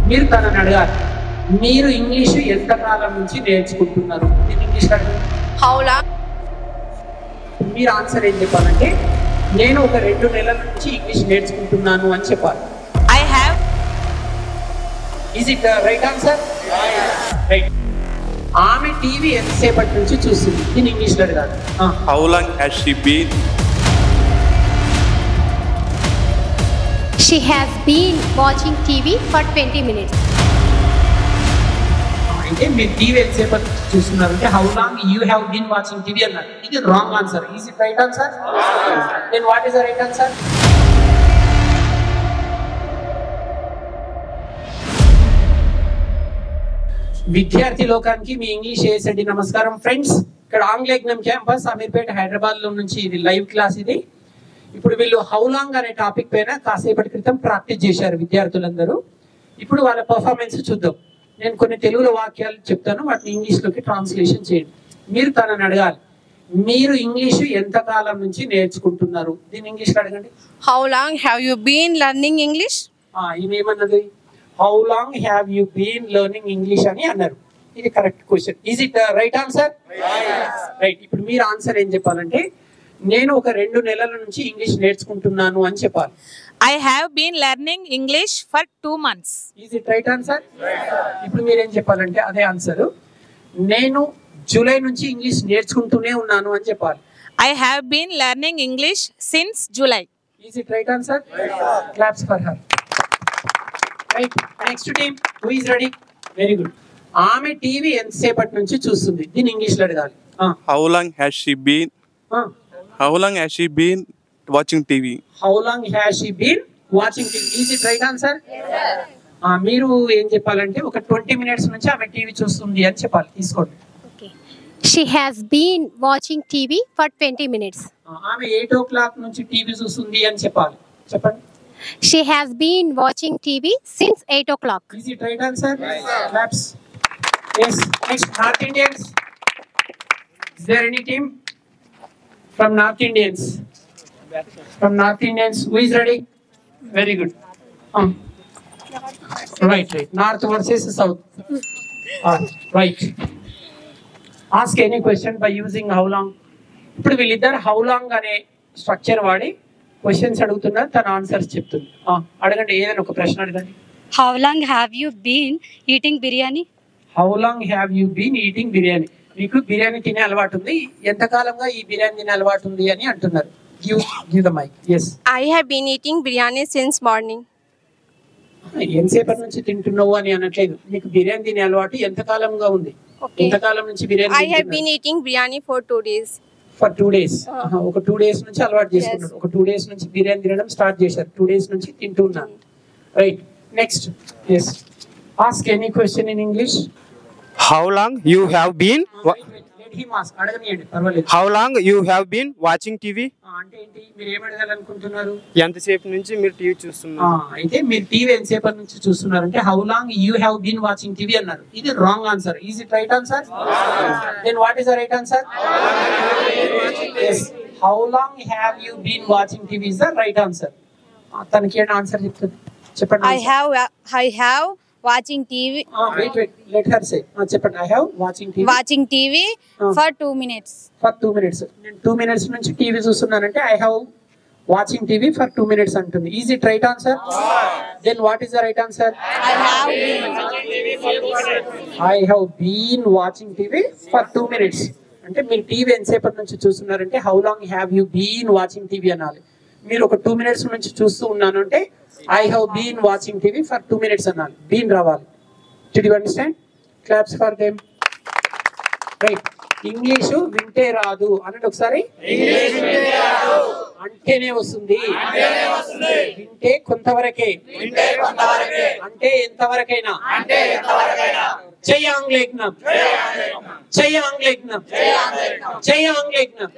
మీరు తనని అడగాలి, మీరు ఇంగ్లీషు ఎంత కాలం నుంచి నేర్చుకుంటున్నారు? నేను ఇంగ్లీష్ అడగండి. How long? మీరు ఆన్సర్ ఏం చెప్పాలంటే నేను ఒక 2 నెలల నుంచి ఇంగ్లీష్ నేర్చుకుంటున్నాను అని చెప్పాలి. I have. Is it right answer? Right. ఆమె టీవీ ఎంతసేపటి నుంచి చూస్తుంది? నేను ఇంగ్లీష్లో అడగాలి. How long has she been? She has been watching TV for 20 minutes. అయితే మీరు టీవీ ఎంతసేపటి నుంచి చూస్తున్నారంటే how long you have been watching TV అన్నారు. ఇది wrong answer. Is it right answer? Then what is the right answer? విద్యార్థి లోకానికి మీ English ఏసండి. నమస్కారం ఫ్రెండ్స్, ఇక్కడ ఆంగ్లేజ్ఞం క్యాంపస్ అమీర్పేట హైదరాబాద్ లో నుంచి ఇది లైవ్ క్లాస్. ఇది ఇప్పుడు వీళ్ళు హౌ లాంగ్ అనే టాపిక్ పైన కాసేపటి క్రితం ప్రాక్టీస్ చేశారు విద్యార్థులందరూ. ఇప్పుడు వాళ్ళ పర్ఫార్మెన్స్ చూద్దాం. నేను కొన్ని తెలుగులో వాక్యాలు చెప్తాను, వాటిని ఇంగ్లీష్లోకి ట్రాన్స్లేషన్ చేయండి. మీరు తనని అడగాలి, మీరు ఇంగ్లీషు ఎంత కాలం నుంచి నేర్చుకుంటున్నారు? దీన్ని ఇంగ్లీష్లో అడగండి. How long have you been learning English? ఇవేమన్నది? How long have you been learning English అని అన్నారు. ఇది correct question. Is it right answer? Right. ఇప్పుడు మీరు ఆన్సర్ ఏం చెప్పాలంటే నేను ఒక 2 నెలల నుంచి ఇంగ్లీష్ నేర్చుకుంటున్నాను అని చెప్పాలి. I have been learning English for 2 months. Is it right answer? ఇప్పుడు మీరేం చెప్పాలంటే అదే ఆన్సర్, నేను జూలై నుంచి ఇంగ్లీష్ నేర్చుకుంటూనే ఉన్నాను అని చెప్పాలి. I have been learning English since July. Is it right answer? Claps for her. Right. Next team who is ready? Very good. ఆమె టీవీ ఎంతసేపటి నుంచి చూస్తుంది? దీన్ని ఇంగ్లీష్లో అడగాలి. How long has she been? How long has she been watching TV? How long has she been watching TV? Is it right answer? మీరు ఏం చెప్పాలంటే ఒక 20 మినిట్స్ నుంచి ఆమె టీవీ చూస్తుంది అని చెప్పాలి. తీసుకోండి. Okay. She has been watching TV for 20 minutes. ఆమె 8 o'clock నుంచి టీవీ చూస్తుంది అని చెప్పాలి. చెప్పండి. She has been watching TV since 8 o'clock. Is it right answer? Claps. Yes. Next, North Indians. Is there any team from North Indians? From North Indians, who is ready? Very good. Right. North versus South. Right. Ask any question by using how long. ఇప్పుడు వీళ్ళిద్దరు how long అనే structure వాడి questions అడుగుతున్నారు, తన answers చెప్తుంది. అడగండి, ఏదైనా ఒక ప్రశ్న అడగండి. How long have you been eating biryani? How long have you been eating biryani? మీకు బిర్యానీ తినే అలవాటు ఉంది, ఎంతకాలంగా ఈ బిర్యానీ తినే అలవాటు ఉంది అని అంటున్నారు. Give the mic. Yes. I have been eating biryani since morning. ఎంతసేపటి నుంచి తింటున్నావు అని అనట్లేదు. మీకు బిర్యానీ తినే అలవాటు ఎంతకాలంగా ఉంది? ఎంతకాలం నుంచి biryani? I have been eating biryani for 2 days. For 2 days. ఒక 2 days నుంచి అలవాటు చేసుకున్నారు. ఒక 2 days నుంచి బిర్యానీ తినడం స్టార్ట్ చేశారు. 2 days నుంచి తింటున్నారు. Right. Next. Yes. Ask any question in English. How long you have been? Let him ask. అడగనియండి, పర్వాలేదు. How long you have been watching TV? అంటే ఏంటి, మీరు ఏం అడగాలనుకుంటున్నారు? ఎంతసేపు నుంచి మీరు టీవీ చూస్తున్నారు? అయితే మీరు టీవీ ఎంతసేపటి నుంచి చూస్తున్నారంటే how long you have been watching TV అన్నారు. ఇది wrong answer. Is it right answer? Then what is the right answer? How long have you been watching TV is the right answer. తనకి ఏంటి answer చెప్తుంది? చెప్పండి. I have watching TV. Wait. Let her say. చెప్పండి. I have watching TV. Watching TV for 2 minutes. For 2 minutes. నేను 2 minutes నుంచి TV చూస్తున్నానంటే I have watching TV for 2 minutes అంటుంది. Is it right answer? Then what is the right answer? I have been watching TV for 2 minutes. అంటే మీరు TV ఎంతసేపటి నుంచి చూస్తున్నారంటే how long have you been watching TV అనాలి. మీరు ఒక 2 minutes నుంచి చూస్తూ ఉన్నాను అంటే I have been watching TV for 2 minutes అన్నాను. బీన్ రావాలి. Did you understand? Claps for them. Right. English వింటే రాదు అనండి ఒకసారి. అంటేనే వస్తుంది. వింటే కొంతవరకే. అంటే ఎంతవరకైనా. జై ఆంగ్లేజ్ఞం. జై ఆంగ్లేజ్ఞం. జై ఆంగ్లేజ్ఞం.